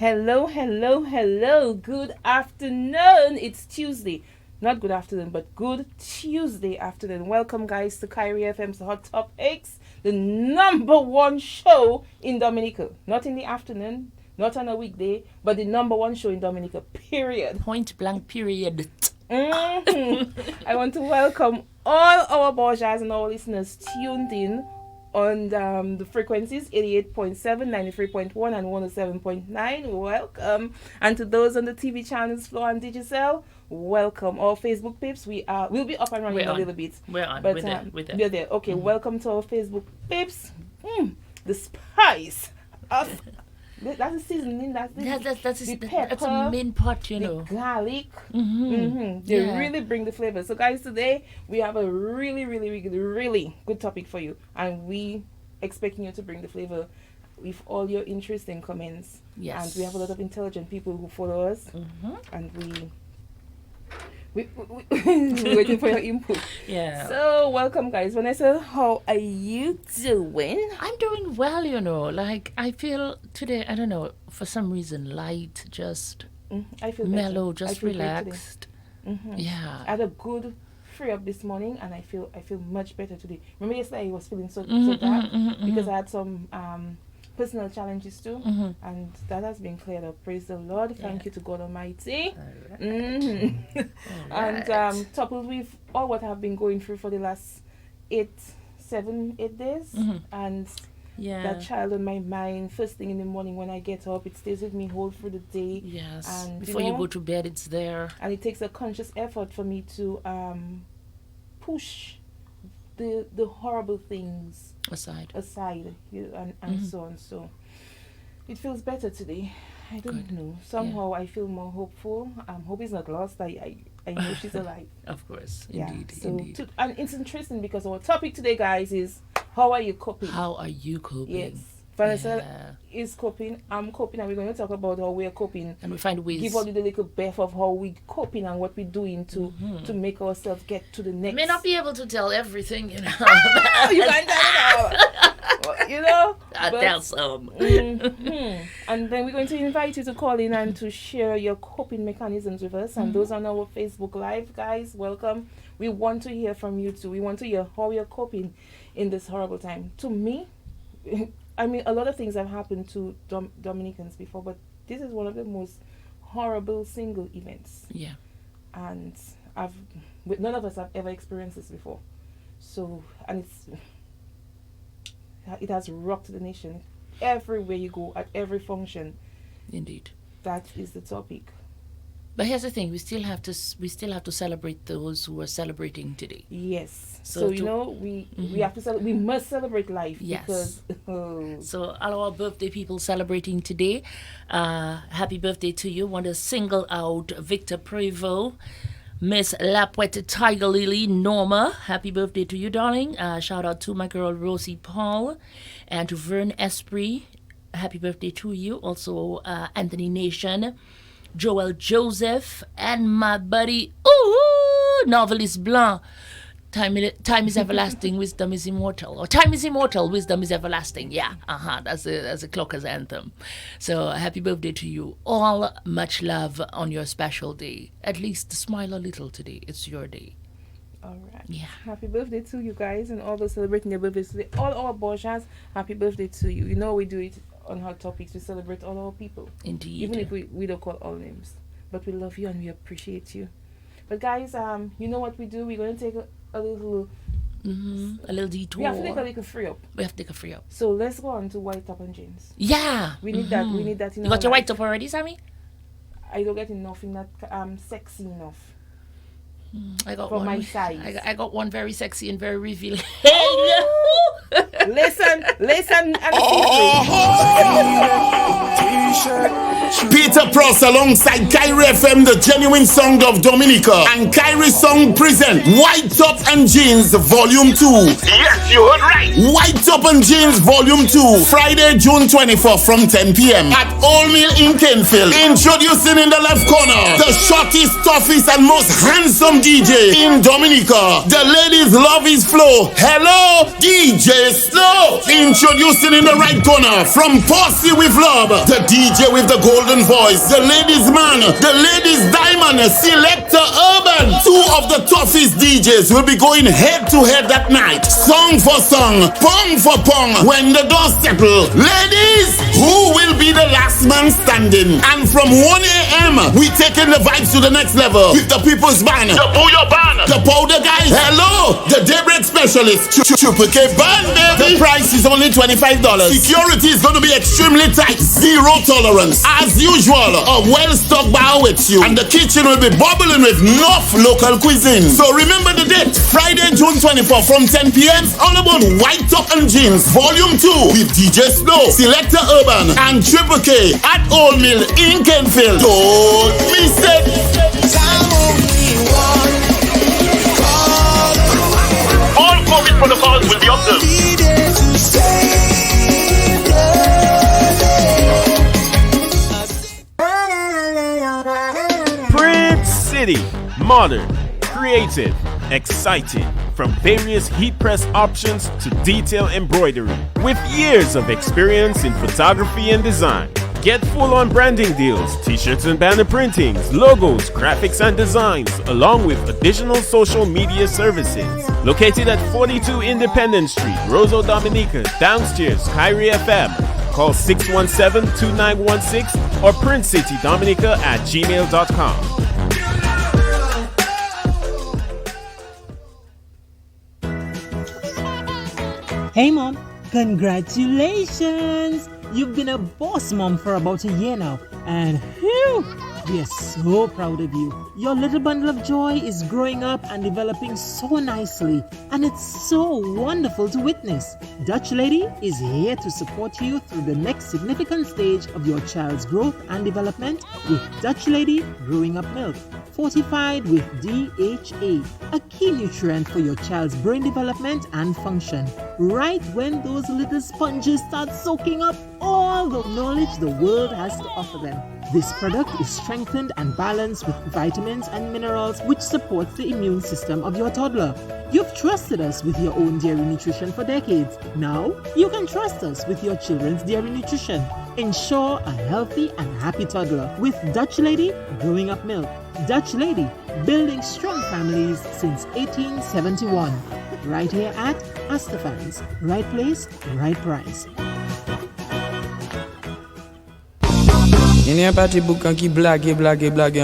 Hello, hello, hello. Good afternoon. It's Tuesday. Not good afternoon, but good Tuesday afternoon. Welcome, guys, to Kyrie FM's Hot Topics, the number one show in Dominica. Not in the afternoon, not on a weekday, but the number one show in Dominica, period. Point blank, period. I want to welcome all our Borgias and our listeners tuned in on the frequencies 88.7, 93.1 and 107.9. Welcome. And to those on the TV channels Flow and Digicel, welcome. Our Facebook pips, we'll be up and running a little bit. We're on. But, we're there. We're there. Okay, welcome to our Facebook pips. The spice of that's the seasoning. That's the pepper, that's a main part, you the know. garlic. Mm-hmm. They Yeah. really bring the flavor. So, guys, today we have a really good topic for you, and we expecting you to bring the flavor with all your interesting comments. Yes. And we have a lot of intelligent people who follow us, and we're waiting for your input. Yeah. So, welcome, guys. Vanessa, how are you doing? I'm doing well, you know. Like, I feel today, I don't know, for some reason, light, just I feel mellow, better. I just feel great today. relaxed. I Yeah. had a good free up this morning, and I feel much better today. Remember yesterday I was feeling so bad because I had some personal challenges too, and that has been cleared up. Praise the Lord! Thank you to God Almighty. And coupled with all what I've been going through for the last 8 days, and Yeah. that child on my mind first thing in the morning when I get up, it stays with me whole through the day. Yes. And Before you go to bed, it's there. And it takes a conscious effort for me to push the horrible things Aside. and so on. So it feels better today. I don't know. Somehow I feel more hopeful. Hope is not lost. I know she's alive. Of course. Yeah. Indeed. So Indeed. and it's interesting because our topic today, guys, is how are you coping? How are you coping? Yes. Vanessa Yeah. is coping. I'm coping, and we're going to talk about how we're coping. And we find ways. Give all you the little breath of how we're coping and what we're doing to make ourselves get to the next. May not be able to tell everything, you know. You can't tell it all. You know? I'll But- tell some. And then we're going to invite you to call in and to share your coping mechanisms with us. And those on our Facebook Live, guys, welcome. We want to hear from you too. We want to hear how you're coping in this horrible time. To me, I mean, a lot of things have happened to Dominicans before, but this is one of the most horrible single events. Yeah. And none of us have ever experienced this before. So, and it has rocked the nation. Everywhere you go, at every function, Indeed. that is the topic. But here's the thing: we still have to celebrate those who are celebrating today. Yes. So So to- you know, we have to we must celebrate life. Yes. Because So all our birthday people celebrating today, happy birthday to you. Want to single out Victor Prevost, Miss Lapwette Tiger Lily, Norma. Happy birthday to you, darling. Shout out to my girl Rosie Paul, and to Vern Esprit. Happy birthday to you. Also Anthony Nation, Joel Joseph, and my buddy, Novelist Blanc. Time is everlasting, wisdom is immortal. Or time is immortal, wisdom is everlasting. Yeah, that's a Clockers anthem. So happy birthday to you all. Much love on your special day. At least smile a little today. It's your day. all right. Yeah. Happy birthday to you guys and all those celebrating their birthdays today. All our Borgias, happy birthday to you. You know we do it on Hot Topics. We celebrate all our people. Indeed. Even if we don't call all names. But we love you and we appreciate you. But guys, you know what we do? We're going to take a little... A little detour. We have to take a little free up. We have to take a free up. So let's go on to white top and jeans. Yeah. We need that. We need that in You our got your life. white top already, Sammy? I don't get enough in that sexy enough I got for one. my size. I got one very sexy and very revealing. Listen, and Peter Pross alongside Kyrie FM, the genuine song of Dominica, and Kyrie Song present White Top and Jeans Volume 2. Yes, you heard right. White Top and Jeans Volume 2, Friday, June 24th from 10 p.m. at Old Mill in Kenfield. Introducing in the left corner, the shortest, toughest, and most handsome DJ in Dominica. The ladies love his flow. Hello, DJ DJ Slow. Introducing in the right corner from Posse with Love, the DJ with the golden voice, the ladies man, the ladies diamond, Selector Urban. Two of the toughest DJs will be going head to head that night, song for song, pong for pong. When the doors settle, ladies, who will be the last man standing? And from 1 a.m. we taking the vibes to the next level with the People's Band, the Booyah Band, the Powder Guys, hello, the Daybreak Specialist, Triple K Band, baby. The price is only $25. Security is going to be extremely tight, zero tolerance. As usual, a well-stocked bar awaits you, and the kitchen will be bubbling with enough local cuisine. So remember the date, Friday, June 24th from 10 p.m. all about White Top and Jeans, Volume 2 with DJ Snow, Selector Urban, and Triple K at Old Mill in Kenfield. Don't miss it. All COVID protocols will be observed. Print City, modern, creative, exciting. From various heat press options to detail embroidery. With years of experience in photography and design. Get full-on branding deals, t-shirts and banner printings, logos, graphics and designs, along with additional social media services. Located at 42 Independence Street, Roseau Dominica, downstairs, Kyrie FM. Call 617-2916 or printcitydominica@gmail.com. Hey mom, congratulations! You've been a boss mom for about a year now, and whew, we are so proud of you. Your little bundle of joy is growing up and developing so nicely, and it's so wonderful to witness. Dutch Lady is here to support you through the next significant stage of your child's growth and development with Dutch Lady Growing Up Milk, fortified with DHA, a key nutrient for your child's brain development and function. Right when those little sponges start soaking up all the knowledge the world has to offer them. This product is strengthened and balanced with vitamins and minerals which supports the immune system of your toddler. You've trusted us with your own dairy nutrition for decades. Now, you can trust us with your children's dairy nutrition. Ensure a healthy and happy toddler with Dutch Lady Growing Up Milk. Dutch Lady, building strong families since 1871. Right here at Astafans. Right place, right price. Il n'y a pas de boucan qui blague,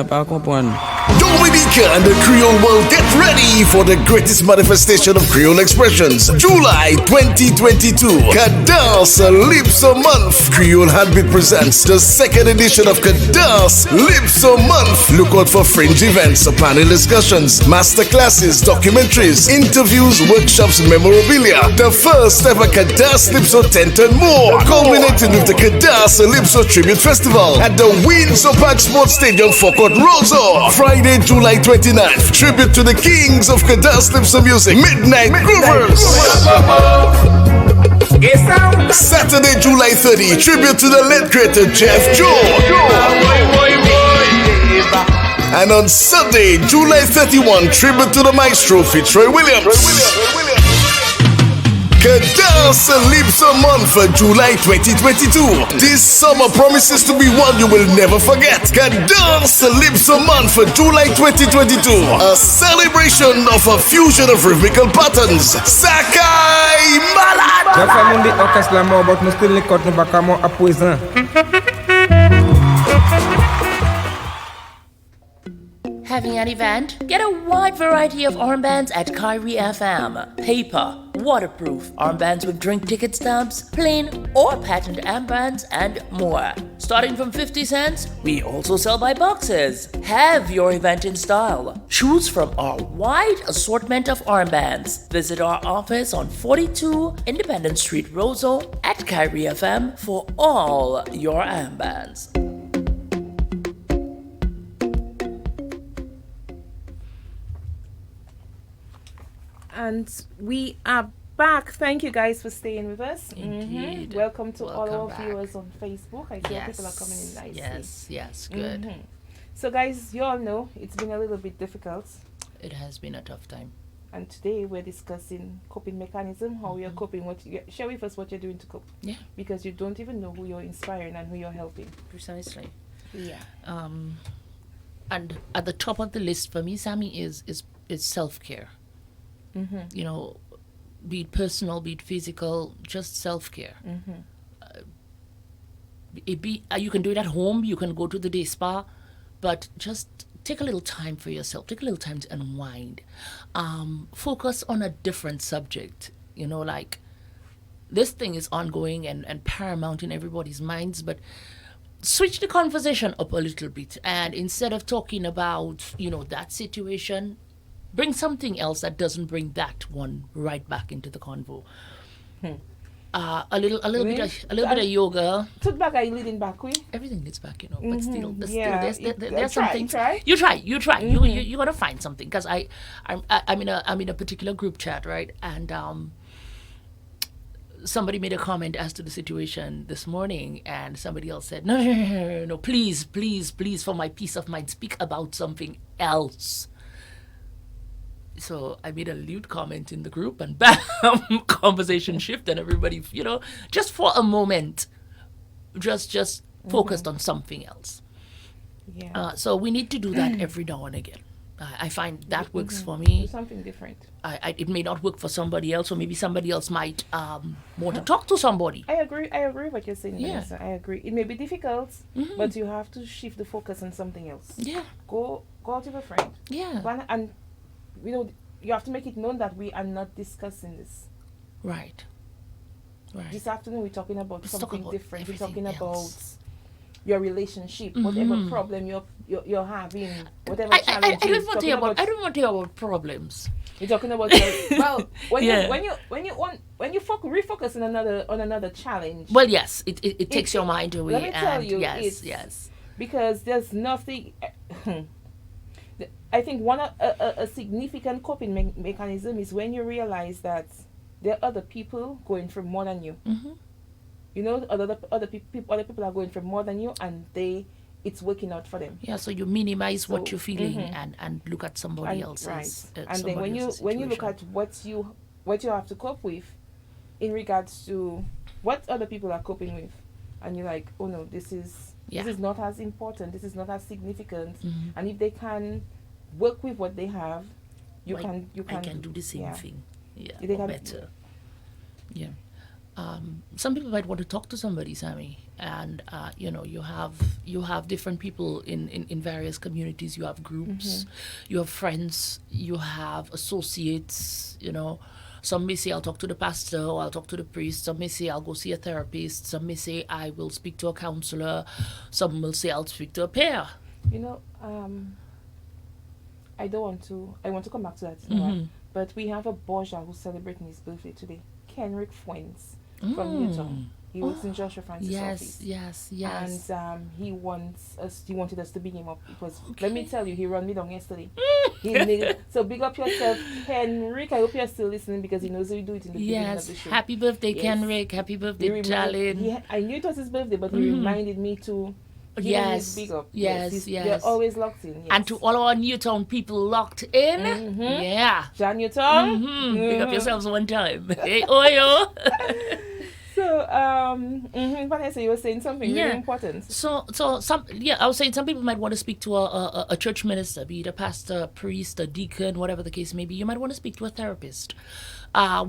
pas comprendre. Dominica and the Creole world, get ready for the greatest manifestation of Creole expressions. July 2022, Cadence Lipso Month. Creole Handbeat presents the second edition of Cadence Lipso Month. Look out for fringe events, panel discussions, master classes, documentaries, interviews, workshops, memorabilia. The first ever Cadence Lipso tent and more. Culminating with the Cadence Lipso Tribute Festival at the Windsor Park Sports Stadium, Fort Roseau. Friday, July 29th, tribute to the kings of Cadence Lipso music, Midnight Groovers. Saturday, July 30, tribute to the lead creator Jeff Joe. And on Sunday, July 31, tribute to the maestro Fitzroy Williams. Cadence Lipso Month for July 2022. This summer promises to be one you will never forget. Cadence Lipso Month for July 2022. A celebration of a fusion of rhythmical patterns. Sakai Malad! La famille de orchestre la mort, but nous still les côtes nous pas comment à présent. Having an event? Get a wide variety of armbands at Kyrie FM. Paper, waterproof, armbands with drink ticket stubs, plain or patent armbands, and more. Starting from 50 cents, we also sell by boxes. Have your event in style. Choose from our wide assortment of armbands. Visit our office on 42 Independence Street, Roseau at Kyrie FM for all your armbands. And we are back. Thank you guys for staying with us. Indeed. Welcome to all Welcome our back. viewers on Facebook. I see people are coming in nicely. Yes, good. So guys, you all know it's been a little bit difficult. It has been a tough time. And today we're discussing coping mechanism, how you're coping. Share with us what you're doing to cope. Yeah. Because you don't even know who you're inspiring and who you're helping. Precisely. Yeah. And at the top of the list for me, Sammy, is self-care. Mm-hmm. You know, be it personal, be it physical, just self-care. Mm-hmm. You can do it at home, you can go to the day spa, but just take a little time for yourself, take a little time to unwind. Focus on a different subject. You know, like this thing is ongoing and paramount in everybody's minds, but switch the conversation up a little bit, and instead of talking about, you know, that situation, bring something else that doesn't bring that one right back into the convo. A little bit of yoga. Took back, are you leading back with? Everything leads back, you know, but still, Yeah. there's Try, something. try. You try. You gotta find something, because I'm in a particular group chat, right, and somebody made a comment as to the situation this morning, and somebody else said, no, please, for my peace of mind, speak about something else. So I made a lewd comment in the group, and bam, conversation shift, and everybody, you know, just for a moment, just focused on something else. Yeah. So we need to do that every now and again. I find that works for me. Do something different. It may not work for somebody else, or maybe somebody else might want to talk to somebody. I agree with what you're saying, Yeah. Vanessa. I agree. It may be difficult, but you have to shift the focus on something else. Yeah, Go out with a friend. yeah, And you know, you have to make it known that we are not discussing this. right. This afternoon we're talking about Let's talk something about different. We're everything talking else. about your relationship, whatever problem you're having, whatever I challenge. don't want to hear about. I don't want to hear about problems. You're talking about well, when Yeah. you refocus on another challenge. Well, yes, it takes your mind away. Let me tell and you, yes. Because there's nothing. I think a significant coping mechanism is when you realize that there are other people going through more than you. Mm-hmm. You know, other people are going through more than you, and it's working out for them. Yeah, so you minimize what So, you're feeling and look at somebody And, else's. right. And then when you look at what you have to cope with, in regards to what other people are coping with, and you're like, oh no, this is not as important, this is not as significant, and if they can work with what they have, you can do the same yeah. thing. Yeah, They or can- better. Yeah. Some people might want to talk to somebody, Sammy, and you know, you have different people in various communities. You have groups, you have friends, you have associates. You know, some may say I'll talk to the pastor or I'll talk to the priest. Some may say I'll go see a therapist. Some may say I will speak to a counselor. Some will say I'll speak to a peer. You know, I want to come back to that, in a while, but we have a Borgia who's celebrating his birthday today. Kenrick Fuentes from Newton. He works in Joshua Francis office. Yes. And he wanted us to bring him up. Let me tell you, he ran me down yesterday. So big up yourself, Kenrick. I hope you're still listening, because he knows we do it in the beginning of the show. Happy birthday, Yes. Kenrick. Happy birthday, darling. I knew it was his birthday, but he reminded me to give him his big up. Yes. They're always locked in. Yes. And to all our Newtown people locked in, yeah. John Newton. Big up yourselves one time. Hey, Oyo. So, Vanessa, you were saying something really important. So I was saying some people might want to speak to a church minister, be it a pastor, a priest, a deacon, whatever the case may be. You might want to speak to a therapist.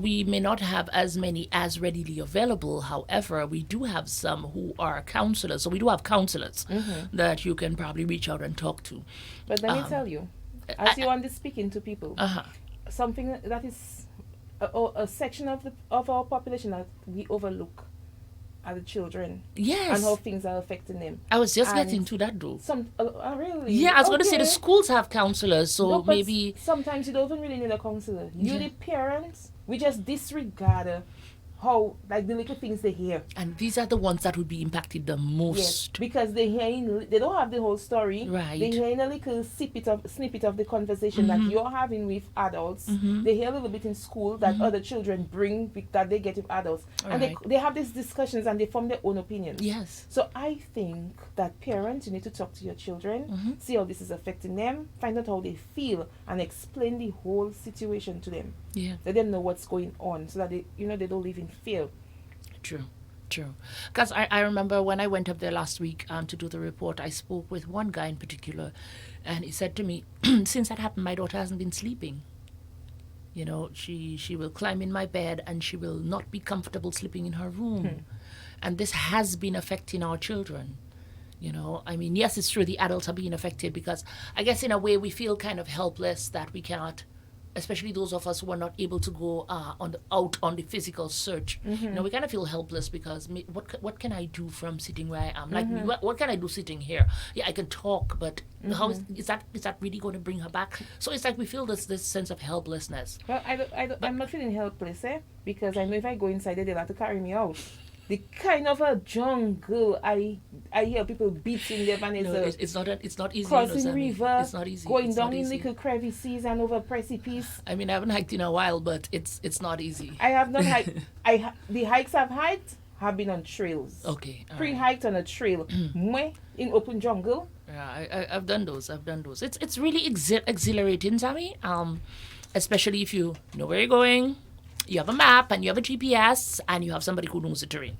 We may not have as many as readily available. However, we do have some who are counselors. So we do have counselors that you can probably reach out and talk to. But let me tell you, as you want to speaking to people, something that is a section of our population that we overlook are the children. Yes. And how things are affecting them. I was just And getting to that though. Really? Yeah, I was going to say the Okay. schools have counselors, so No, but maybe. sometimes you don't even really need a counselor. You, the parents, we just disregard how, like the little things they hear. And these are the ones that would be impacted the Yes, most. because they don't have the whole story. Right. They hear a little snippet of the conversation that you're having with adults. They hear a little bit in school that other children bring that they get with adults, and Right. they have these discussions and they form their own opinions. Yes. So I think that parents, you need to talk to your children, see how this is affecting them, find out how they feel, and explain the whole situation to them. Yeah. Let them know what's going on, so that they don't live in fear. True. Because I remember when I went up there last week to do the report, I spoke with one guy in particular, and he said to me, since that happened, my daughter hasn't been sleeping. You know, she will climb in my bed and she will not be comfortable sleeping in her room. And this has been affecting our children. You know, I mean, yes, it's true the adults are being affected because I guess in a way we feel kind of helpless that we cannot, especially those of us who are not able to go out on the physical search. You know, we kind of feel helpless because what can I do from sitting where I am? Like, what can I do sitting here? Yeah, I can talk, but how is that really going to bring her back? So it's like we feel this sense of helplessness. Well, I'm not feeling helpless, because I know if I go inside there, they'll have to carry me out. The kind of a jungle I hear people beating them, and No, it's not easy. crossing you know, Sammy. River, It's not easy. going It's down not in easy. little crevices and over precipice. I mean, I haven't hiked in a while, but it's not easy. I have not hiked. The hikes I've hiked have been on trails. Okay. all right. Pre-hiked on a trail, in open jungle. Yeah, I've done those. It's really exhilarating, Sammy. Especially if you know where you're going, you have a map and you have a GPS and you have somebody who knows the terrain.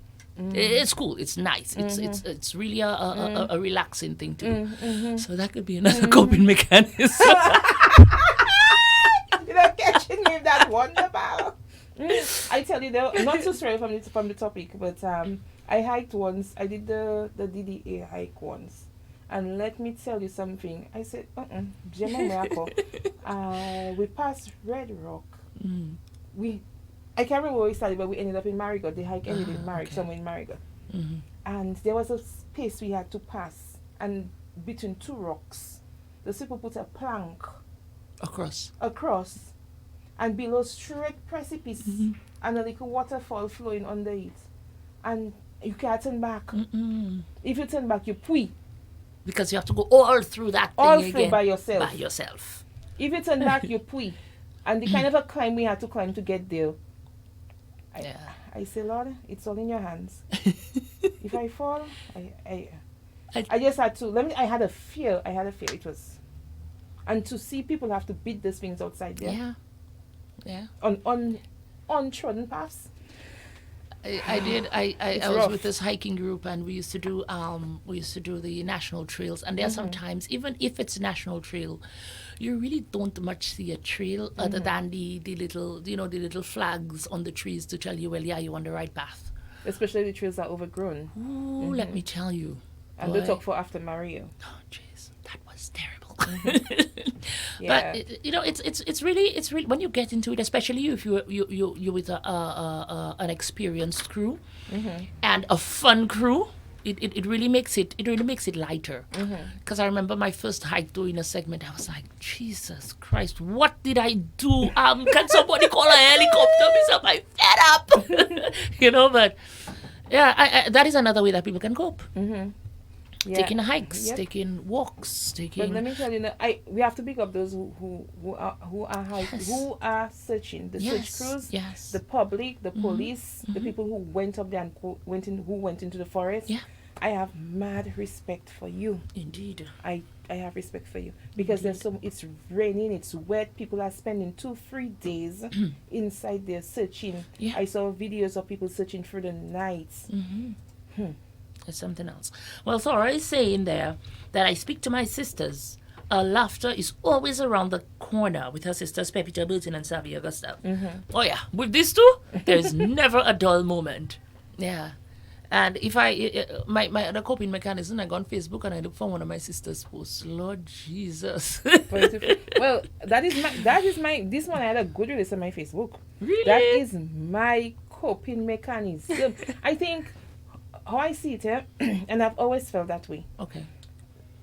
It's cool. It's nice. It's really a relaxing thing to do. So that could be another coping mechanism. You know, catching me with that wonderful. I tell you, though, not to stray from the topic, but I hiked once. I did the DDA hike once. And let me tell you something. I said, we passed Red Rock. I can't remember where we started, but we ended up in Marigot. The hike ended in Marigot, somewhere in Marigot. And there was a space we had to pass, and between two rocks, the people put a plank Across. and below straight precipice, and a little waterfall flowing under it. And you can't turn back. If you turn back, you pee. Because you have to go all through that thing All through again. by yourself. By yourself. If you turn back, you pee. And the kind of a climb we had to climb to get there. I say, Lord, it's all in your hands. If I fall, I just had to. I had a fear. It was, and to see people have to beat these things outside there. Yeah. On untrodden paths. I was rough. with this hiking group and we used to do the national trails, and there are sometimes, even if it's a national trail, you really don't much see a trail other than the little flags on the trees to tell you, well, yeah, you're on the right path. Especially the trails are overgrown. Ooh, let me tell you. And they talk for after Maria. Oh, jeez, that was terrible. Yeah. But it's really when you get into it, especially if you're with an experienced crew and a fun crew. It really makes it lighter. Because I remember my first hike doing a segment, I was like, Jesus Christ, what did I do? Can somebody call a helicopter? Because I'm fed up. But yeah, that is another way that people can cope. Yeah. Taking hikes, taking walks, But let me tell you, we have to pick up those who are hiking, who are searching, the search crews, yes. the public, the police, the people who went up there and who went into the forest. Yeah. I have mad respect for you. Indeed. I have respect for you because it's raining, it's wet. People are spending 2-3 days inside there searching. Yeah. I saw videos of people searching through the nights. It's something else. Well, Thora is saying there that I speak to my sisters. Laughter is always around the corner with her sisters, Pepita Burton and Savia Gustav. Oh, yeah. With these two, there's never a dull moment. Yeah. And if my other coping mechanism, I go on Facebook and I look for one of my sisters' posts. Lord Jesus. Well, this one I had a good release on my Facebook. Really? That is my coping mechanism. I think how I see it, and I've always felt that way. Okay.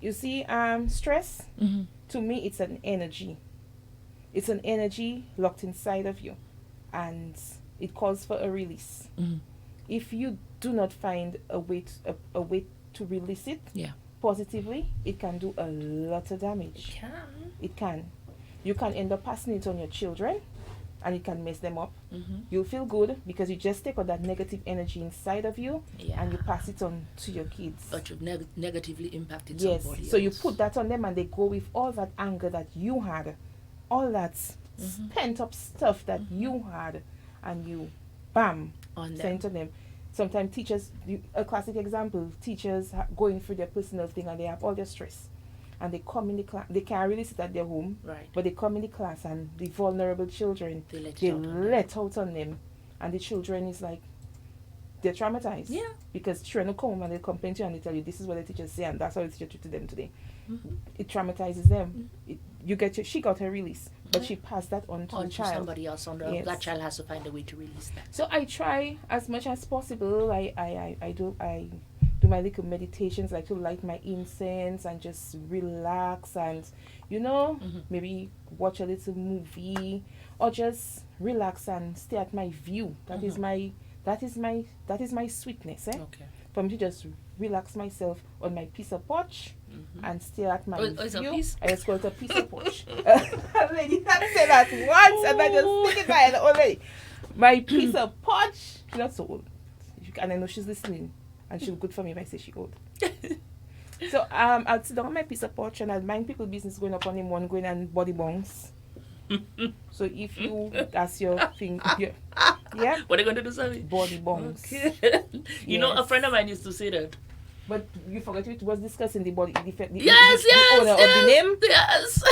You see, stress, to me, it's an energy. It's an energy locked inside of you. And it calls for a release. If you do not find a way to release it positively, it can do a lot of damage. It can. You can end up passing it on your children, and it can mess them up. You'll feel good because you just take all that negative energy inside of you and you pass it on to your kids. But you've negatively impacted yes. somebody else. So you put that on them and they go with all that anger that you had, all that pent up stuff that you had, and you, bam, send to them. Sometimes teachers, a classic example, teachers going through their personal thing and they have all their stress. And they come in the class, they can't release it at their home, but they come in the class and the vulnerable children, they let out on them. And the children is like, they're traumatized. Yeah. Because children will come home and they complain to you and they tell you, this is what the teachers say and that's how the teacher treated them today. It traumatizes them. She got her release, but she passed that on to the child. Somebody else. That child has to find a way to release that. So I try as much as possible. I do my little meditations, like to light my incense and just relax and maybe watch a little movie or just relax and stay at my view. That is my sweetness. For me to just relax myself on my piece of porch and stay at my view. I just call it a piece of porch. A lady can say that once and I just stick it by the old lady. My piece of porch. She's not so old, and I know she's listening. And she'll good for me if I say she old. So I'll sit down on my piece of porch and I'll mind people business going up on him one going and body bongs. So if that's your thing, yeah. What are you going to do, Sammy? Body bongs. Okay. You know, a friend of mine used to say that. But you forgot it was discussing the body, the owner of the name. Yes.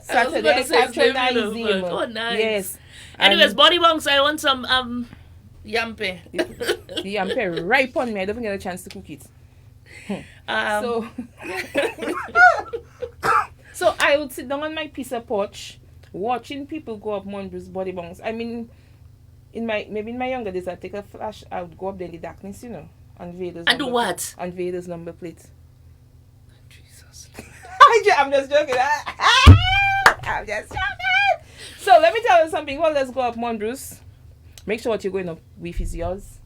Saturday patronize him. Oh, nice. Yes. Anyways, body bongs. I want some yampe. The yampe right on me. I don't get a chance to cook it. So I would sit down on my piece of porch watching people go up Monbrew's body bongs. I mean, in my younger days, I'd take a flash, I would go up there in the darkness, and do what? And Vader's number plate. Jesus. I'm just joking. I'm just joking. So let me tell you something. Well, let's go up Monbrew's. Make sure what you're going up with is yours.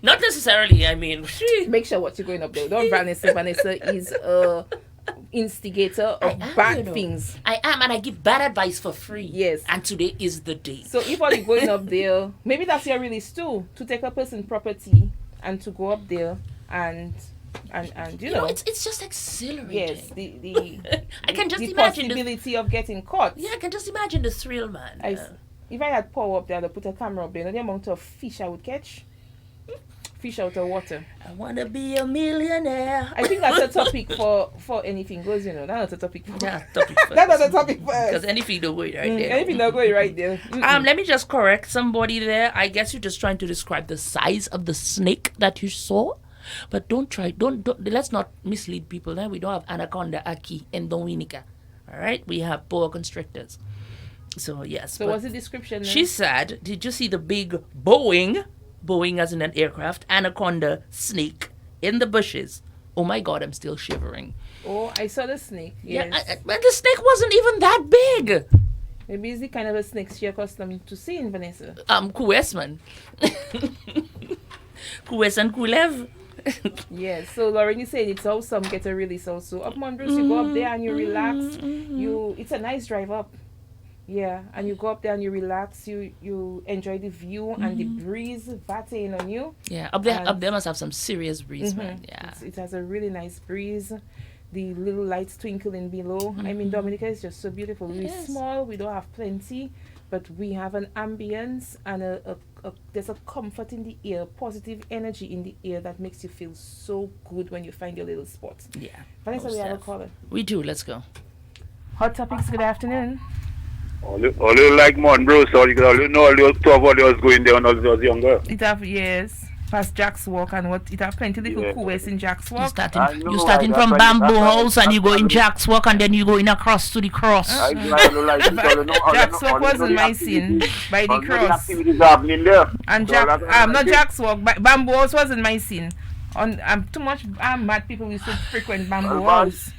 Not necessarily, I mean. Make sure what you're going up there. Don't Vanessa. Vanessa is a instigator of bad things. I am, and I give bad advice for free. Yes. And today is the day. So if you're going up there, maybe that's your release too, to take a person's property and to go up there and it's just exhilarating. Yes, the I can just the imagine possibility of getting caught. Yeah, I can just imagine the thrill, man. If I had power up there, I'd put a camera up there. You know the amount of fish I would catch? Fish out of water. I want to be a millionaire. I think that's a topic for anything goes, That's not a topic for... That's not a topic for us. Because anything don't go right there. Anything don't go right there. Let me just correct somebody there. I guess you're just trying to describe the size of the snake that you saw. But let's not mislead people. Now we don't have anaconda aquí in Dominica. All right? We have boa constrictors. So, yes. So what's the description then? She said, did you see the big Boeing as in an aircraft, anaconda snake in the bushes? Oh my God, I'm still shivering. Oh, I saw the snake. Yes. Yeah, but the snake wasn't even that big. Maybe it's the kind of a snake she accustomed to seeing, Vanessa. Kuwes, man. Kuwes and Kulev. Yes, so Lauren, you said it's how some get a release also. Up Monbrew's, you go up there and you relax. It's a nice drive up. Yeah, and you go up there and you relax, you enjoy the view and the breeze batting on you. Yeah, up there must have some serious breeze, man. Yeah. It has a really nice breeze. The little lights twinkling below. I mean, Dominica is just so beautiful. We're small, we don't have plenty, but we have an ambience and there's a comfort in the air, positive energy in the air that makes you feel so good when you find your little spot. Yeah. Vanessa, we have a caller. We do, let's go. Hot Topics, good afternoon. All you like Monroe, so you know all those stuff what was going there when I was younger. It have, yes. Past Jack's Walk and what it have plenty little Kuwes in Jack's Walk. You starting from Bamboo House and you go in Jack's Walk and then you go in across to the cross. Jack's Walk wasn't my scene by the cross. And not Jack's Walk, but Bamboo House wasn't my scene. Too much mad people used to frequent Bamboo House.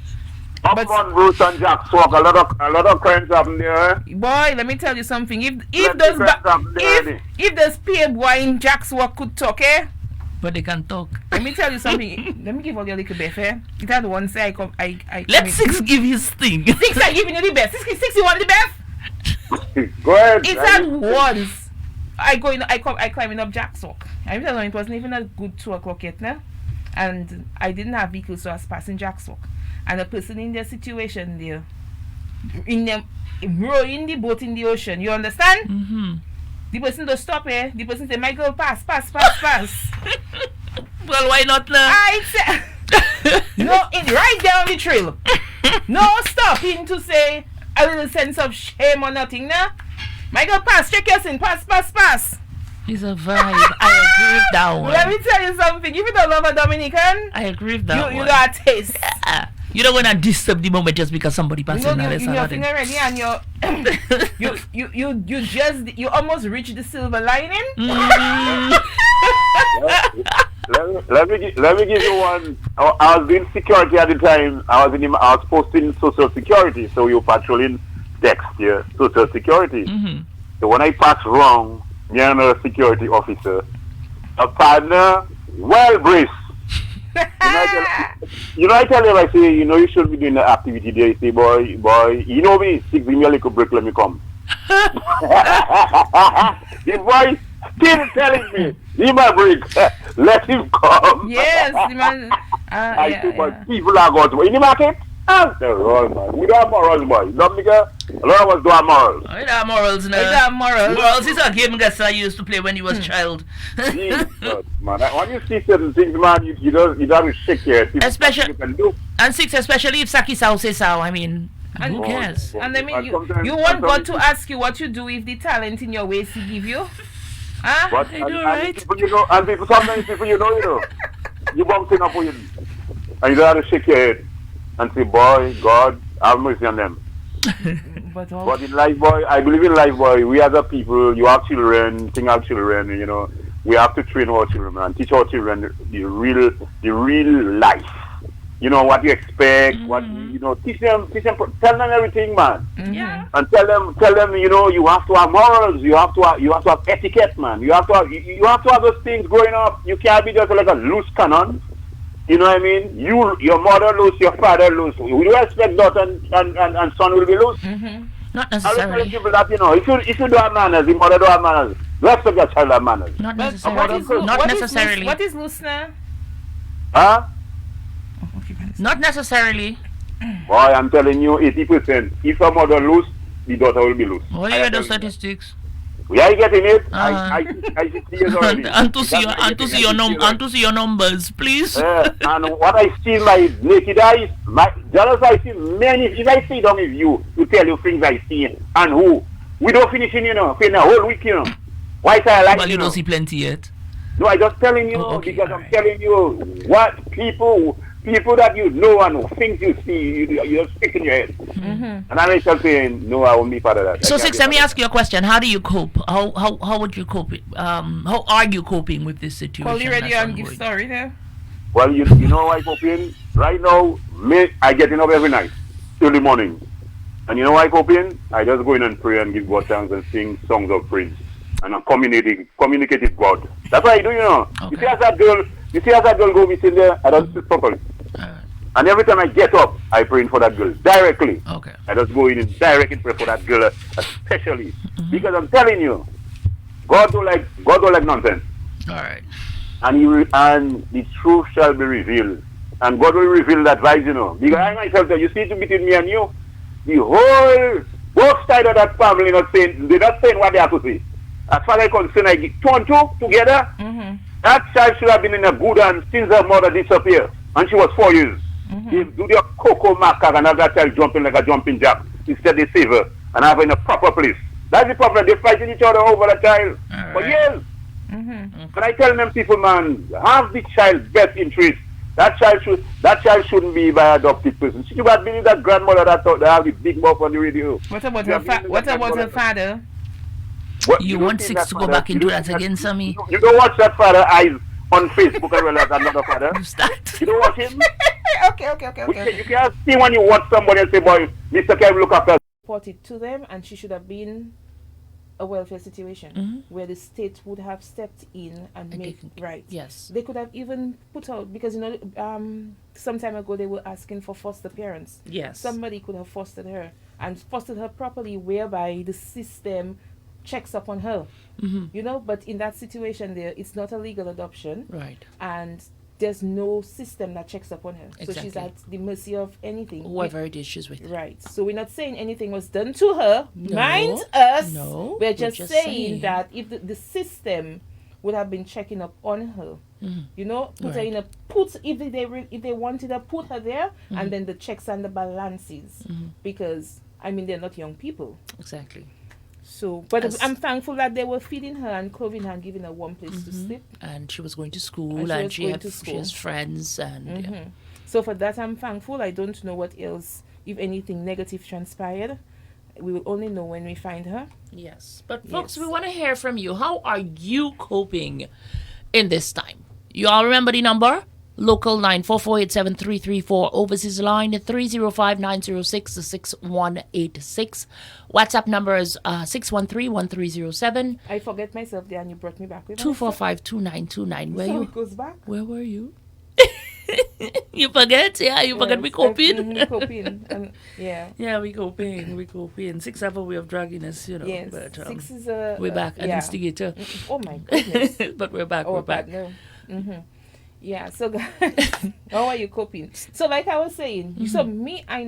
But Upon Bruce and Jack Swag, a lot of crimes happen there. boy, let me tell you something. If Let those the friends happen there. if those peer boy in Jack's work could talk, eh? But they can talk. Let me tell you something. Let me give all you a little bit, eh? It had one say I come. I Let come Six give his thing. Six I giving you the best. Six you want the best? Go ahead. It's at once. I climbing up Jack's walk. I remember it wasn't even a good 2 o'clock yet now. And I didn't have vehicles, so I was passing Jack's walk. And a person in their situation there, in them rowing the boat in the ocean, you understand? Mm-hmm. The person don't stop here. The person say, my girl, pass. Well, why not now? I say no, right down the trail. No stopping to say a little sense of shame or nothing now. My girl, pass, check your sin, pass. It's a vibe. I agree with that one. Let me tell you something. If you don't love a Dominican, I agree with that one. you got a taste. You don't want to disturb the moment just because somebody passes. You know, you're already and you almost reach the silver lining. Let me give you one. I was doing security at the time. I was posting social security, so you're patrolling decks here, social security. Mm-hmm. So when I pass wrong, me and a security officer, a partner, well braced. I tell him, I say, you should be doing the activity there. You say, boy, you know me, 6 give me a little break, let me come. The boy still telling me, give my break, let him come. Yes, the man. I say, but people are going to in the market. After all, man. We don't have morals, boy. Dominica, a lot of us don't have morals. I don't have morals now. I don't have morals. Morals is a game that I used to play when he was a child. Jesus, man. When you see certain things, man, you don't have to shake your head. Especially, you can do. and Six, especially if Saki Sao says so. I mean, who cares? And I mean, you want God to ask you what you do with the talent in your waist He give you? Huh? But, I know, right? Sometimes people, you bouncing up with you. And you don't have to shake your head and say, boy, God, have mercy on them. But in life, boy, I believe in life, boy. We as a people, you have children, thing have children, we have to train our children and teach our children the real life. What you expect, teach them, tell them everything, man. Yeah. And tell them, you have to have morals, you have to have etiquette, man. You have to have those things growing up. You can't be just like a loose cannon. You know what I mean? Your mother loose, your father loose. You expect daughter and son will be loose. Mm-hmm. Not I was necessarily. telling people that, if you don't have manners, your mother don't have manners. Respect your child have manners. Not But necessarily. Not necessarily. What is loose now? Huh? Not necessarily. Boy, I'm telling you, 80%. If your mother loose, the daughter will be loose. What are the statistics? We are getting it. Uh-huh. I see years already. And to see your numbers, please. And what I see in my naked eyes, jealous I see many. If I sit down with you to tell you things I see and who, we don't finish in, for the whole week, Why say I like Well, you don't see plenty yet. No, I just telling you because I'm telling you what people that you know and things you see, you're sticking your head. Mm-hmm. And I'm just saying, no, I won't be part of that. So, Six, let me ask you a question. How do you cope? How would you cope? How are you coping with this situation? Call you ready that's and give ongoing? story there. Well, you know how I cope in? Right now, I getting up every night, early morning. And you know how I cope in? I just go in and pray and give God thanks and sing songs of praise. And I'm communicate with God. That's what I do, Okay. You see as that girl go missing there, I don't sit properly. And every time I get up, I pray for that girl directly. Okay. I just go in and directly pray for that girl, especially because I'm telling you, God don't like nonsense. All right. And the truth shall be revealed, and God will reveal that vice, Because I myself, you see, between me and you, both sides of that family they're not saying what they have to say. As far as I'm concerned, I get 2 and 2 together. Mm-hmm. That child should have been in a good hand since her mother disappeared, and she was 4 years. They do their cocoa macaque and have that child jumping like a jumping jack. Instead, they save her and have her in a proper place. That's the problem. They're fighting each other over the child for years. Mm-hmm. And I tell them, people, man, have the child's best interest. That child shouldn't be by adopted person. She should have been that grandmother that have the big mouth on the radio. What about her father? You want Six to go back into that again, Sammy? You don't watch that father eyes on Facebook as well as another father. Who's that? You don't watch him? Okay. You can't see when you watch somebody and say, boy, Mr. Kevin, look after. Report it to them, and she should have been a welfare situation where the state would have stepped in and made right. Yes. They could have even put out, because some time ago they were asking for foster parents. Yes. Somebody could have fostered her and fostered her properly, whereby the system checks up on her. But in that situation there, it's not a legal adoption. Right. And there's no system that checks up on her. Exactly. So she's at the mercy of anything. Whoever it is she's with. Right. So we're not saying anything was done to her. No, Mind us. no, We're just saying that if the system would have been checking up on her, put her in a if they wanted her, put her there, and then the checks and the balances, because they're not young people. Exactly. So, but I'm thankful that they were feeding her and clothing her and giving her one place to sleep. And she was going to school, and she has friends, and So for that, I'm thankful. I don't know what else, if anything negative transpired. We will only know when we find her. Yes. But folks, we want to hear from you. How are you coping in this time? You all remember the number? Local 944-87334. Overseas line 305-906-6186. WhatsApp number is 613-1307. I forget myself there, and you brought me back with 245-2929. It goes back. Where were you? You forget? Yeah, you forget we coping. Yeah, we coping. 6 have a way of dragging us, Yes, but 6 is we're back, an instigator. Oh my goodness. But we're back. We're back. No. Yeah, so guys, how are you coping? So like I was saying, so me, I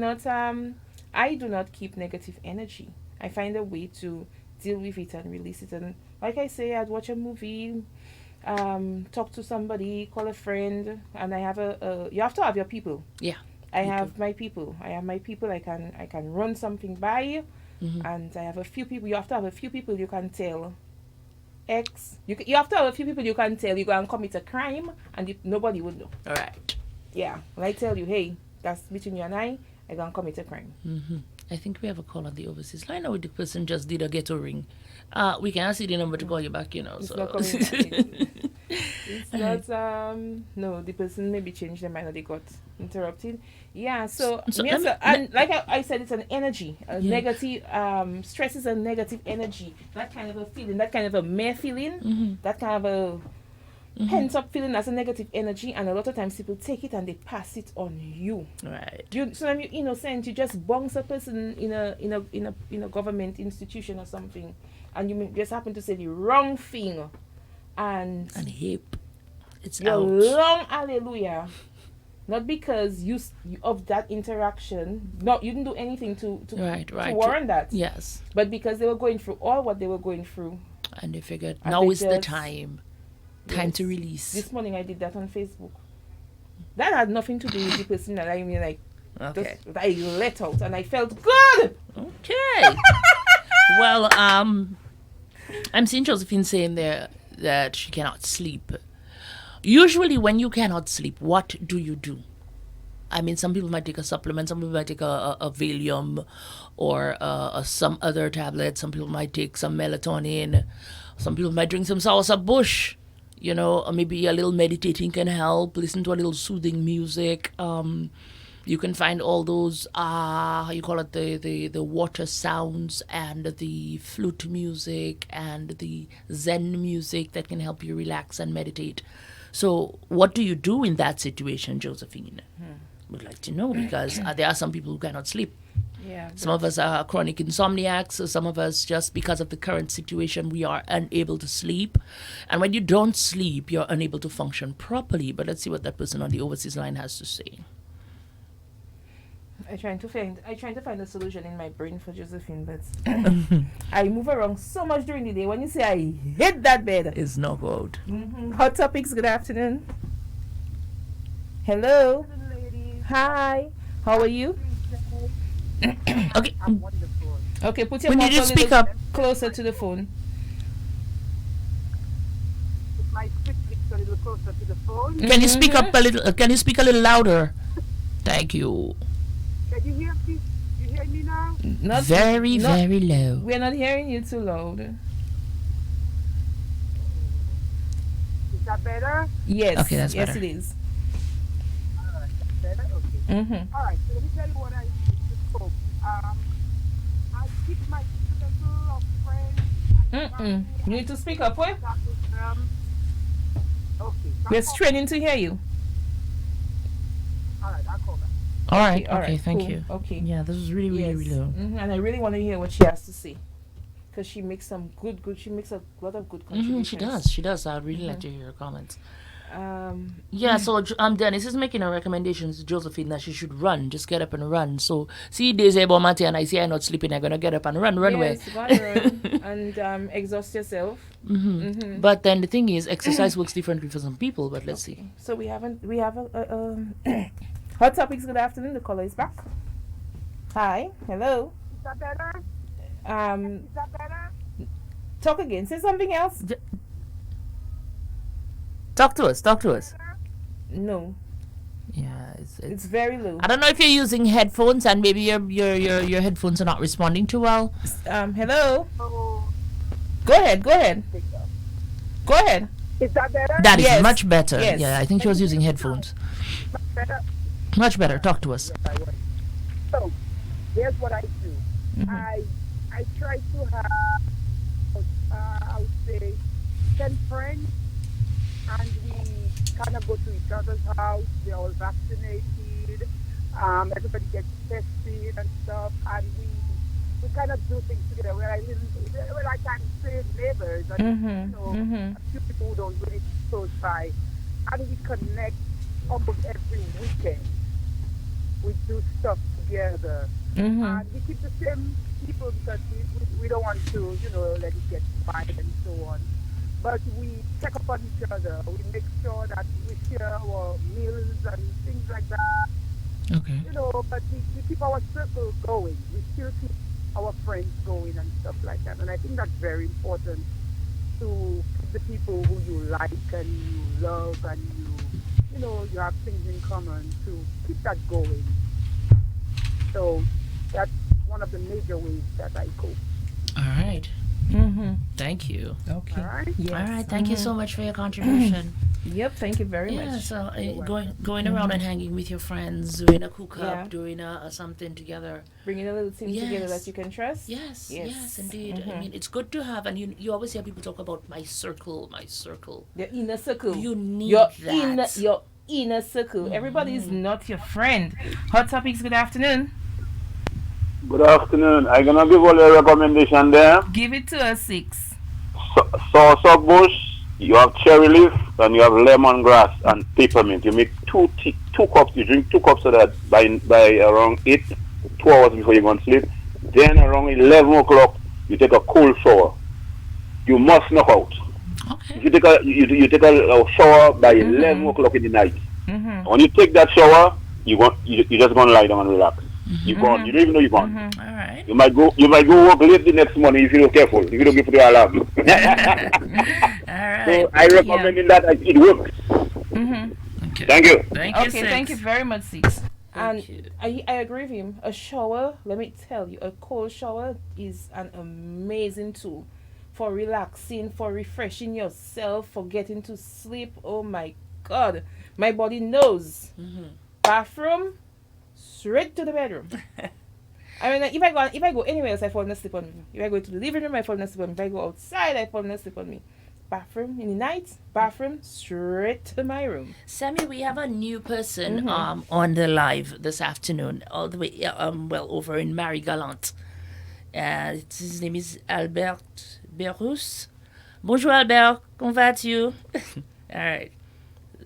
do not keep negative energy. I find a way to deal with it and release it. And like I say, I'd watch a movie, talk to somebody, call a friend, and I have you have to have your people. Yeah. I have my people. I can run something by, and I have a few people. You have to have a few people you can tell. You have to have a few people you can tell you go and commit a crime, and nobody would know. All right. Yeah. When I tell you, hey, that's between you and I gonna commit a crime. I think we have a call on the overseas line. Now the person just did a ghetto ring. We can see the number to call you back, It's so. not coming back. It's not, no, the person maybe changed their mind or they got interrupted. Yeah, and like I said, it's an energy. Negative, stress is a negative energy. That kind of a feeling, that kind of a mere feeling, that kind of a pent up feeling, that's a negative energy, and a lot of times people take it and they pass it on you. Right. Sometimes you're innocent, you just bounce a person in a government institution or something, and you just happen to say the wrong thing, and hip. It's your out. long hallelujah. Not because you of that interaction. No, you didn't do anything to warrant that. Yes. But because they were going through all what they were going through, and they figured now is the time. Time to release. This morning I did that on Facebook. That had nothing to do with the person that that I let out, and I felt good. Okay. Well, I'm seeing Josephine saying there that she cannot sleep. Usually when you cannot sleep, what do you do? Some people might take a supplement, some people might take a Valium or some other tablet, some people might take some melatonin, some people might drink some Soursop Bush, or maybe a little meditating can help, listen to a little soothing music. You can find all those, the water sounds and the flute music and the Zen music that can help you relax and meditate. So what do you do in that situation, Josephine? Would like to know, because there are some people who cannot sleep. Yeah. Some of us are chronic insomniacs. So some of us, just because of the current situation, we are unable to sleep. And when you don't sleep, you're unable to function properly. But let's see what that person on the overseas line has to say. I trying to find a solution in my brain for Josephine, but I move around so much during the day. When you say I hate that bed, it's not good. Hot topics. Good afternoon. Hello. Hi. How are you? Okay. I'm wonderful. Okay. Put your We mouth need you a to speak little up closer to the phone. Put my stick a little closer to the phone. Can you speak up a little? Can you speak a little louder? Thank you. Can you hear me? You hear me now? Not very low. We're not hearing you too loud. Is that better? Yes. Okay, that's yes, better. it is. Alright, that's better. Mm-hmm. All right, so let me tell you what I do to cope. I keep my circle of friends and Mm-mm. family You and need to speak stay in up, boy. contact with them. Okay, We're I'll call back. straining to hear you. All right, I'll call back. All right. All Okay. right, Thank cool. you. Okay. Yeah, this is really, really, Yes. really low. And I really want to hear what she has to say. Because she makes some good, she makes a lot of good contributions. She does. She does. I'd really like to hear her comments. Um, Yeah, so Dennis is making a recommendation to Josephine that she should run, just get up and run. So see days about Mate and I see I'm not sleeping, I'm gonna get up and run away. yes, go and run and exhaust yourself. But then the thing is, exercise works differently for some people. But let's see. So we have a hot topics. Good afternoon. The caller is back. Hi, hello. Is that better? Um, Is that better? talk again. Say something else. Talk to us. Talk to us. No, Yeah, it's very low. I don't know if you're using headphones and maybe your headphones are not responding too well. Hello. Oh, Go ahead. Go ahead. Go ahead. is that better? That is Yes. much better. Yes. Yeah, I think she was using headphones. Better? Much better. Talk to us. Yes, I was. So, here's what I do. I try to have, I would say, 10 friends, and we kind of go to each other's house. They're all vaccinated. Everybody gets tested and stuff, and we kind of do things together. Where I can say neighbors, and a few people who don't really close by, and we connect almost every weekend. We do stuff together. And we keep the same people because we don't want to, let it get violent and so on. But we check up on each other. We make sure that we share our meals and things like that. Okay. But we keep our circle going. We still keep our friends going and stuff like that. And I think that's very important to keep the people who you like and you love and you have things in common to keep that going. So that's one of the major ways that I cope. All right. Thank you. Okay. All right? Yes. All right. Thank you so much for your contribution. Yep. Thank you very Yeah, much. so going around and hanging with your friends, doing a cook up, Yeah. doing a something together. Bringing a little team together Yes. that you can trust. Yes, Yes. yes, indeed. I mean, it's good to have, and you always hear people talk about my circle. Your inner circle. You need your that. your inner circle. Everybody is not your friend. Hot topics. Good afternoon. Good afternoon. I'm gonna give all a recommendation there. Give it to us, 6. Sauce bush, you have cherry leaf, and you have lemongrass and peppermint. You make two cups. You drink 2 cups of that by around 2 hours before you go to sleep. Then around 11 o'clock, you take a cold shower. You must knock out. Okay. You take a shower by 11 o'clock in the night. When you take that shower, you just gonna lie down and relax. You're gone. You don't even know you're gone. All right. You might go work late the next morning if you're not careful. If you don't give the alarm. All right. So I recommend that it works. Okay. Thank you. Thank you. Okay, Six. thank you very much, 6. Thank And you. I agree with him. A shower, let me tell you, a cold shower is an amazing tool for relaxing, for refreshing yourself, for getting to sleep. Oh my God, my body knows. Bathroom, straight to the bedroom. I mean, like, if I go anywhere else, I fall asleep on me. If I go to the living room, I fall asleep on me. If I go outside, I fall asleep on me. Bathroom in the night, bathroom straight to my room. Sammy, we have a new person on the live this afternoon, all the way over in Marie Galante. His name is Albert Berus. Bonjour Albert, comment vas-tu? All right.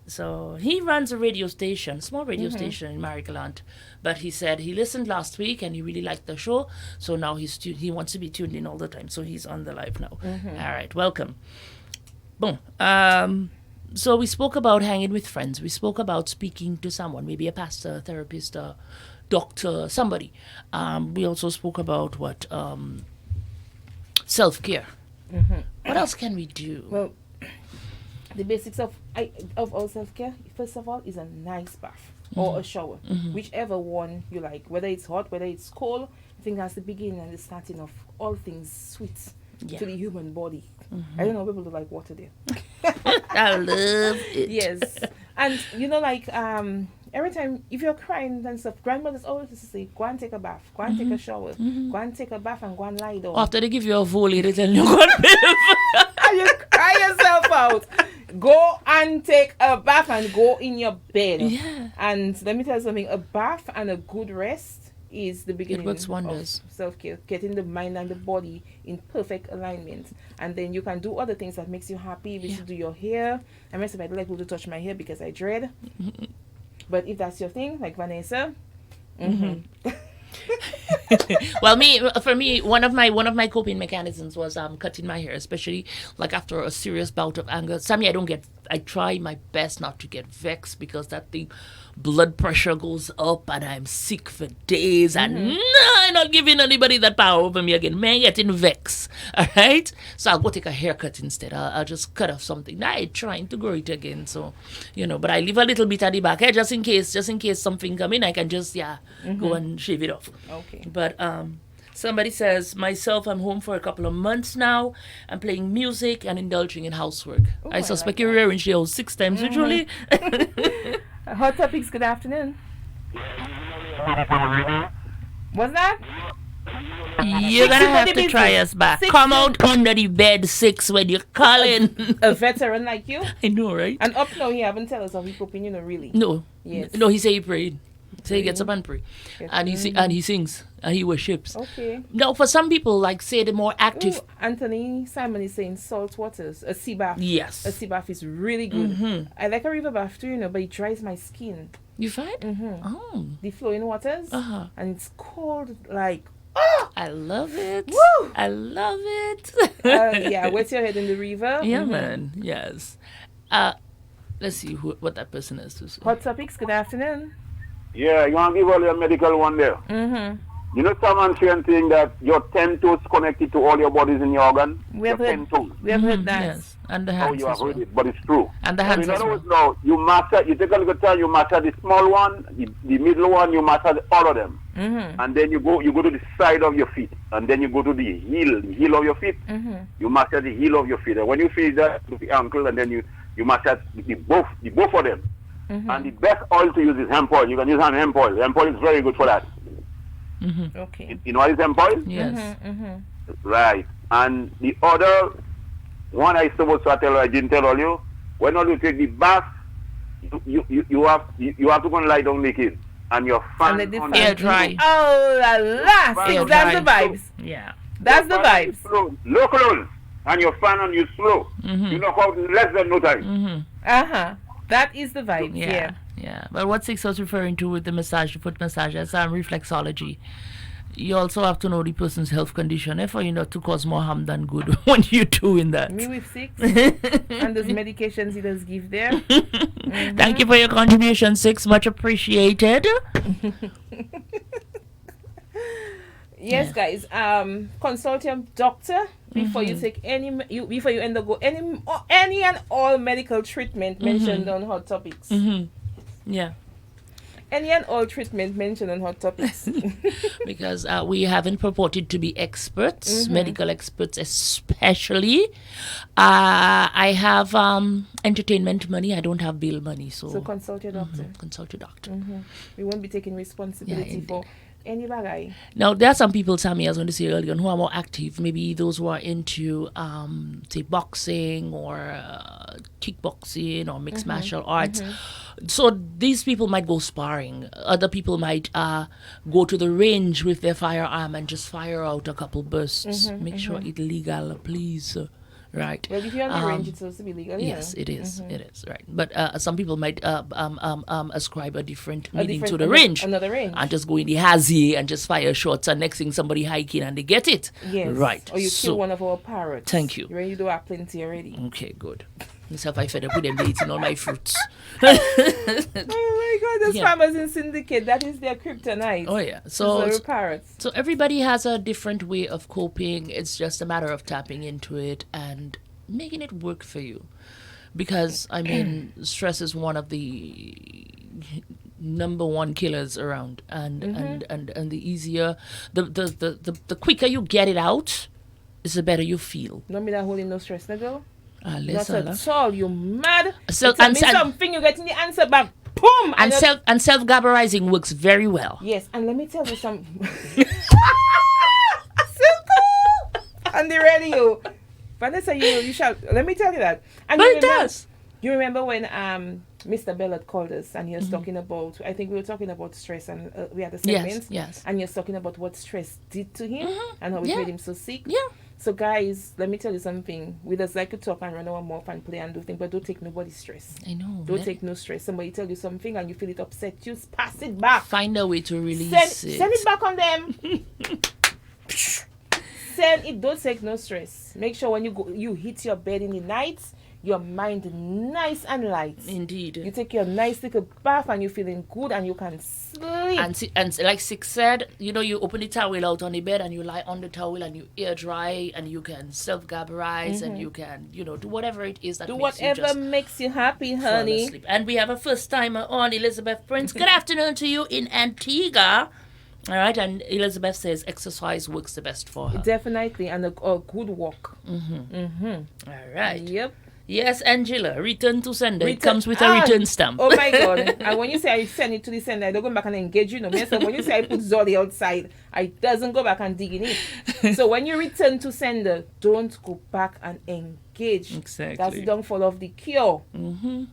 So he runs a radio station, small radio station in Marie Galante. But he said he listened last week and he really liked the show. So now he wants to be tuned in all the time. So he's on the live now. All right, welcome. Boom. So we spoke about hanging with friends. We spoke about speaking to someone, maybe a pastor, a therapist, a doctor, somebody. We also spoke about self-care. What else can we do? Well, the basics of all self-care, first of all, is a nice bath or a shower, whichever one you like, whether it's hot, whether it's cold. I think that's the beginning and the starting of all things sweet to the human body. I don't know, people don't like water there. I love it. Yes. And like every time if you're crying and stuff, grandmothers always used to say, go and take a bath, go and take a shower, go and take a bath and go and lie down. After they give you a volley, they tell you go and bathe. And you cry yourself out. Go and take a bath and go in your bed. Yeah. And let me tell you something, a bath and a good rest is the beginning works wonders. of self-care, getting the mind and the body in perfect alignment. And then you can do other things that makes you happy. We should do your hair. I myself, I don't like people to touch my hair because I dread. But if that's your thing, like Vanessa, Well, for me, one of my coping mechanisms was cutting my hair, especially like after a serious bout of anger. Sammy, I try my best not to get vexed because that thing, blood pressure goes up and I'm sick for days and I'm not giving anybody that power over me again. Man, getting vexed. All right? So I'll go take a haircut instead. I'll just cut off something. I'm trying to grow it again. So, but I leave a little bit at the back just in case something come in, I can just, go and shave it off. Okay. But somebody says, myself, I'm home for a couple of months now. I'm playing music and indulging in housework. Ooh, I suspect like you rearrange the house 6 times usually. Hot Topics, good afternoon. What's that? You're going to have to try us back. Come out under the bed 6 when you're calling. A veteran like you? I know, right? And up now, he haven't tell us how he coping, really. No. Yes. No, he say he prayed. So he gets up and pray. Yes. And he sings. And he worships. Okay. Now, for some people, like, say, the more active... Ooh, Anthony Simon is saying salt waters, a sea bath. Yes. A sea bath is really good. I like a river bath too, but it dries my skin. You find? Oh. The flowing waters. Uh-huh. And it's cold, like... I love it. Woo! I love it. Wet your head in the river. Yeah, man. Yes. Let's see what that person has to say. Hot Topics, good afternoon. Yeah, you want to give all your medical one there. You know someone saying that your 10 toes connected to all your bodies in your organ? We have your heard, 10 toes. we have heard that. Yes. And the Oh, hands you have as well. heard it, but it's true. And the hands in as other well. words, now, you take a look at time, you master the small one, the middle one, you master all of them. And then you go to the side of your feet, and then you go to the heel of your feet. You master the heel of your feet. And when you feel that to the ankle, and then you master the both of them. And the best oil to use is hemp oil. You can use hemp oil. Hemp oil is very good for that. Okay. You know what is hemp oil? Yes. Right. And the other one I supposed to tell you, I didn't tell all you. When you take the bath, you have to go and lie down naked, and your fan And on air dry. Oh la la! Air That's the dry. vibes. Yeah. That's the vibes. Low clothes, and your fan on you slow. You knock out in less than no time. That is the vibes. Yeah. Yeah. But what Six was referring to with the massage, the foot massage, that's reflexology. You also have to know the person's health condition, for you not to cause more harm than good when you're doing that. Me with 6 and those medications he does give there. Thank you for your contribution, 6. Much appreciated. Yes, guys. Consult your doctor before you take before you undergo any and all medical treatment mentioned on Hot Topics. Yeah. Any and all treatment mentioned on Hot Topics. Because we haven't purported to be experts, medical experts especially. I have entertainment money. I don't have bill money. So consult your doctor. Consult your doctor. We won't be taking responsibility for any bagay. Now, there are some people, Sammy, I was going to say earlier, who are more active. Maybe those who are into, say, boxing or kickboxing or mixed martial arts. So these people might go sparring. Other people might go to the range with their firearm and just fire out a couple bursts. Make sure it's legal, please. Right. Well, if you're on the range, it's supposed to be legal. Yes, it is. It is, right. But some people might ascribe a different meaning to the range. Another range. And just go in the hazy and just fire shots, and next thing somebody hiking and they get it. Yes. Right. Or you kill one of our parrots. Thank you. You do have plenty already. Okay, good. Myself, I fed up with them eating all my fruits. Oh my God, those farmers in Syndicate, that is their kryptonite. Oh yeah. So parrots. So everybody has a different way of coping. It's just a matter of tapping into it and making it work for you. Because I mean, stress is one of the number one killers around, and the easier, the quicker you get it out, is the better you feel. Don't be that holding no stress, no girl. Not Not at all. You mad? So- Tell and- me and- something, you getting the answer back. Boom! And you're- self-gabarizing works very well. Yes, and let me tell you something. On the radio. Vanessa, you shall. Let me tell you that. And But you it remember- does. You remember when Mr. Bellot called us and he was talking about, I think we were talking about stress and we had a segment. Yes. And he was talking about what stress did to him and how it Yeah. made him so sick. Yeah. So guys, let me tell you something. We just like to talk and run our mouth and play and do things, but don't take nobody's stress. I know. Don't take no stress. Somebody tell you something and you feel it upset you, pass it back. Find a way to release it. Send it back on them. Send it. Don't take no stress. Make sure when you hit your bed in the night, your mind nice and light. Indeed. You take your nice little bath and you're feeling good and you can sleep. And like Six said, you open the towel out on the bed and you lie on the towel and you air dry and you can self-gabarize and you can, do whatever it is that Do makes you whatever just makes you happy, fall honey. asleep. And we have a first timer on, Elizabeth Prince. Good afternoon to you in Antigua. All right, and Elizabeth says exercise works the best for her. Definitely, and a good walk. All right. Yep. Yes, Angela, return to sender. It Return- comes with a return stamp. Oh my God. And when you say I send it to the sender, I don't go back and engage you. No, so when you say I put Zolly outside, I doesn't go back and dig in it. So when you return to sender, don't go back and engage. Exactly. That's the downfall of the cure. All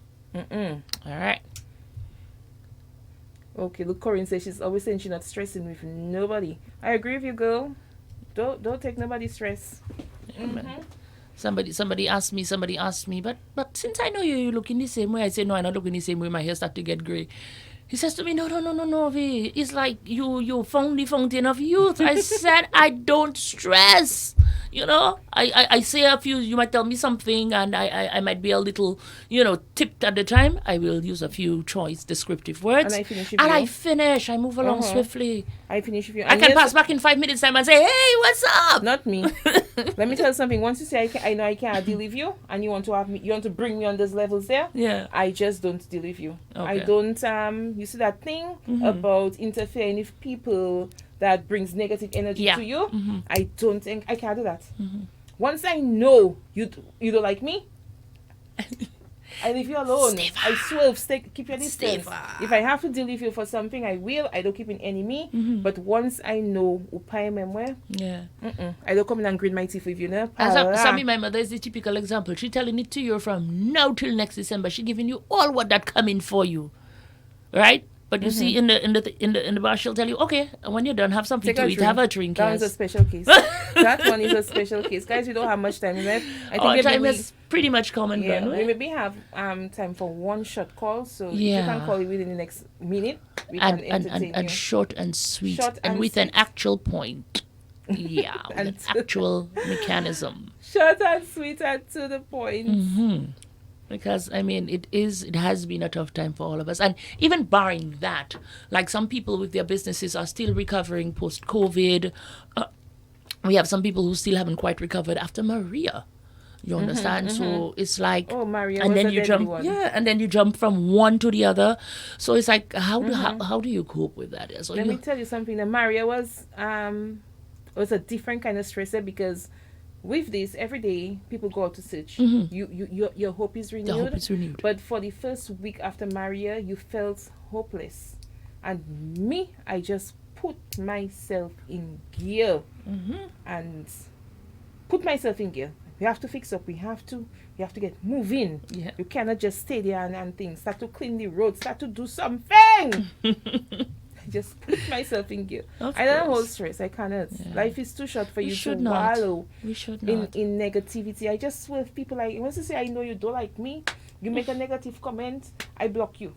right. Okay, look, Corinne says she's always saying she's not stressing with nobody. I agree with you, girl. Don't take nobody's stress. Somebody asked me, but since I know you looking the same way, I say no, I'm not looking the same way. My hair start to get gray. He says to me, no, V. It's like you found the fountain of youth. I said I don't stress. I say a few. You might tell me something, and I might be a little, tipped at the time. I will use a few choice descriptive words, And I finish with and you. I finish. I move along swiftly. I finish with you. I And can yes, pass back in 5 minutes time and say, hey, what's up? Not me. Let me tell you something. Once you say I know I can't deal with you, and you want to have me, you want to bring me on those levels there. Yeah. I just don't deal with you. I Okay. don't. You see that thing about interfering with people that brings negative energy Yeah. to you? I don't think I can do that. Once I know you don't like me, I leave you alone. I swear, keep your distance. If I have to deal with you for something, I will. I don't keep an enemy. But once I know upai memwe, Yeah. I don't come in and grin my teeth with you. No? Sammy, my mother is the typical example. She telling it to you from now till next December. She giving you all what that coming for you, right? But you see, in the bar, she'll tell you, okay, when you're done, have something Take to a eat. drink. Have a drink. That Yes. is a special case. That one is a special case. Guys, we don't have much time left. I think Our maybe time we, is pretty much come and yeah, gone. we Right? maybe have time for one short call. So if you Yeah. can call it within the next minute, we can And entertain you. short and sweet, Short and and with an sweet. actual point. Yeah, with And an actual mechanism. Short and sweet and to the point. Because it has been a tough time for all of us, and even barring that, like some people with their businesses are still recovering post COVID. We have some people who still haven't quite recovered after Maria. You understand? So it's like, Oh, Maria and was then a you deadly jump, one. and then you jump from one to the other. So it's like, how do you cope with that? So Let me tell you something. That Maria was a different kind of stressor because with this every day people go out to search. Your hope is renewed. The hope is renewed. But for the first week after Maria, you felt hopeless, and me, I just put myself in gear and put myself in gear. We have to fix up. We have to get moving. Yeah. You cannot just stay there and things. Start to clean the road. Start to do something. I just put myself in gear. Of I don't course. hold stress. I cannot. Yeah. Life is too short for We you to should not. wallow We should in not. negativity. I just with people like once you say I know you don't like me, you make a negative comment, I block you.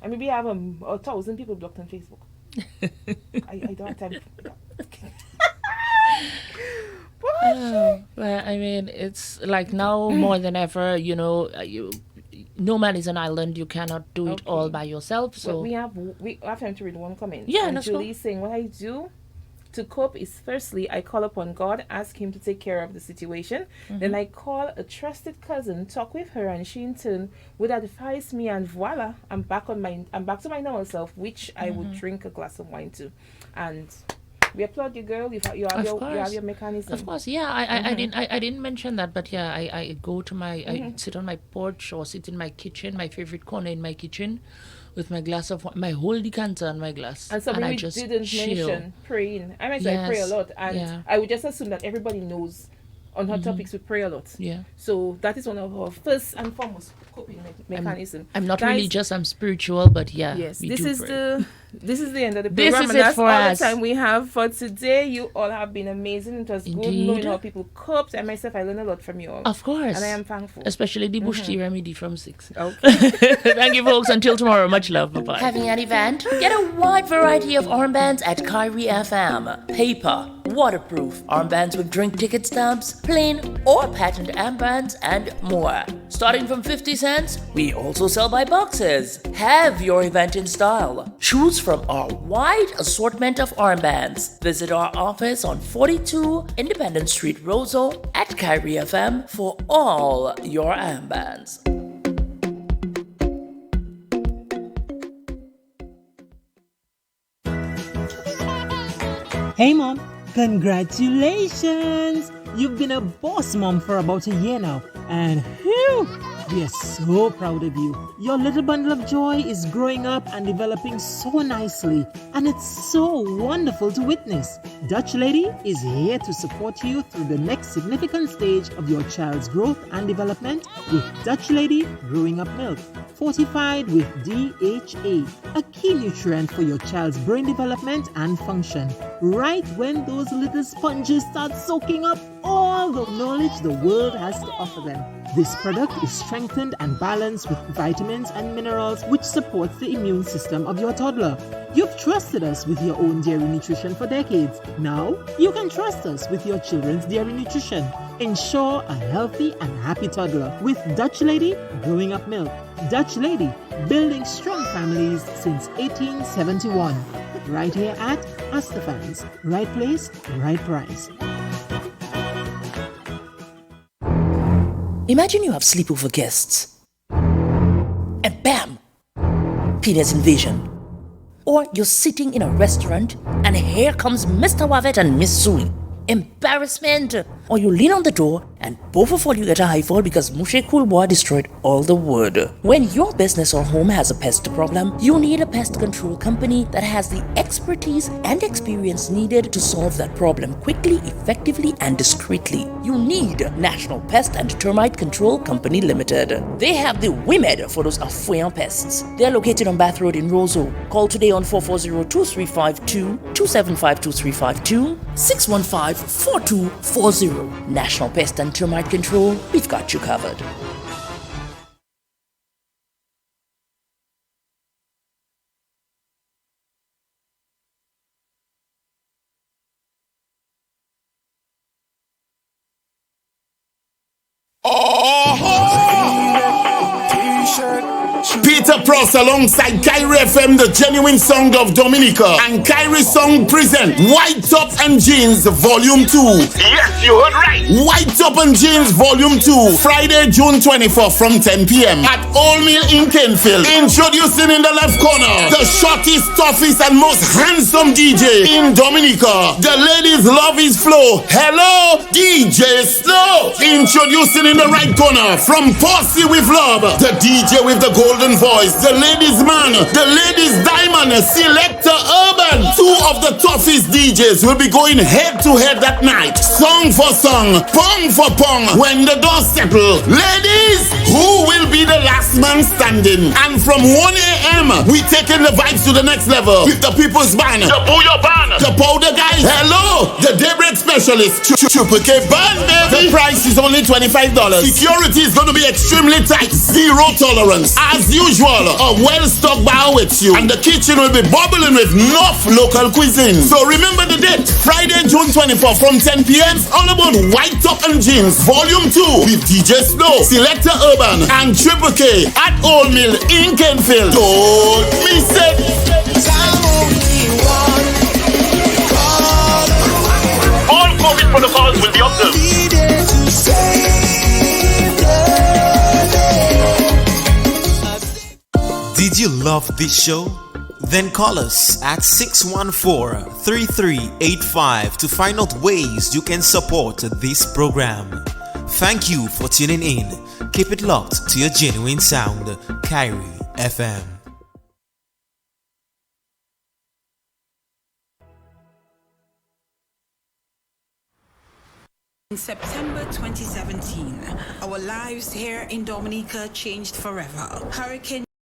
I maybe have 1,000 people blocked on Facebook. I don't have time. Well, it's like now more than ever, no man is an island. You cannot do it all by yourself. So But we have time to read one comment. Yeah, and let's Julie go. is saying what I do to cope is firstly I call upon God, ask him to take care of the situation. Then I call a trusted cousin, talk with her, and she in turn would advise me, and voila, I'm back to my normal self, which I would drink a glass of wine to. And We applaud you, girl. You have your mechanism. Of course, yeah. I didn't mention that, but yeah, I go to I sit on my porch or sit in my kitchen, my favorite corner in my kitchen, with my glass of my whole decanter and my glass. And something we just didn't chill. mention, praying. I pray a lot, and I would just assume that everybody knows on hot topics we pray a lot. Yeah. So that is one of our first and foremost coping mechanism. I'm not Guys, religious, I'm spiritual, but yeah. yes, we this do is pray. this is the end of the This program. is And it that's for all us. the time we have for today. You all have been amazing. It was good Indeed. knowing how people coped. And myself, I learned a lot from you all. Of course. And I am thankful. Especially the bush tea remedy from 6. Okay. Thank you, folks. Until tomorrow. Much love. Bye-bye. Having an event? Get a wide variety of armbands at Kyrie FM. Paper, waterproof, armbands with drink ticket stamps, plain or patent armbands, and more. Starting from 50 cents, we also sell by boxes. Have your event in style. Choose from our wide assortment of armbands. Visit our office on 42 Independence Street, Roseau at Kyrie FM for all your armbands. Hey mom, congratulations! You've been a boss mom for about a year now, and whew, we are so proud of you. Your little bundle of joy is growing up and developing so nicely, and it's so wonderful to witness. Dutch Lady is here to support you through the next significant stage of your child's growth and development with Dutch Lady Growing Up Milk, fortified with DHA, a key nutrient for your child's brain development and function. Right when those little sponges start soaking up all the knowledge the world has to offer them. This product is strengthened and balanced with vitamins and minerals which supports the immune system of your toddler. You've trusted us with your own dairy nutrition for decades. Now, you can trust us with your children's dairy nutrition. Ensure a healthy and happy toddler with Dutch Lady Growing Up Milk. Dutch Lady, building strong families since 1871. Right here at Astafans. Right place, right price. Imagine you have sleepover guests, and bam, penis invasion. Or you're sitting in a restaurant, and here comes Mr. Wavet and Miss Sui. Embarrassment! Or you lean on the door, and both of you get a high fall because Mouche Cool Boy destroyed all the wood. When your business or home has a pest problem, you need a pest control company that has the expertise and experience needed to solve that problem quickly, effectively, and discreetly. You need National Pest and Termite Control Company Limited. They have the WIMED for those affluent pests. They're located on Bath Road in Roseau. Call today on 440-2352, 275-2352, 615-4240. National Pest and Termite Control, we've got you covered. Peter Pross alongside Kyrie FM, the genuine song of Dominica, and Kyrie Song present White Top and Jeans Volume 2. Yes, you heard right. White Top and Jeans Volume 2, Friday, June 24th from 10 p.m. at Old Mill in Kenfield. Introducing in the left corner, the shortest, toughest, and most handsome DJ in Dominica. The ladies love his flow. Hello, DJ Snow. Introducing in the right corner, from Posse with Love, the DJ with the golden voice, the ladies man, the ladies diamond, Selector Urban. Two of the toughest DJs will be going head to head that night, song for song, pong for pong. When the doors settle, ladies, who will be the last man standing? And from 1 a.m. we taking the vibes to the next level with the People's Band, the Booyah Band, the Powder Guys, hello, the Daybreak Specialist, Triple K Band, baby. The price is only $25. Security is going to be extremely tight, zero tolerance. As usual, a well-stocked bar awaits you, and the kitchen will be bubbling with enough local cuisine. So remember the date, Friday, June 24th from 10 p.m. all about White Top and Jeans Volume 2 with DJ Snow, Selector Urban, and Triple K at Old Mill in Kenfield. Don't miss it. All COVID protocols will be observed. Did you love this show? Then call us at 614-3385 to find out ways you can support this program. Thank you for tuning in. Keep it locked to your genuine sound, Kyrie FM. In September 2017, our lives here in Dominica changed forever. Hurricane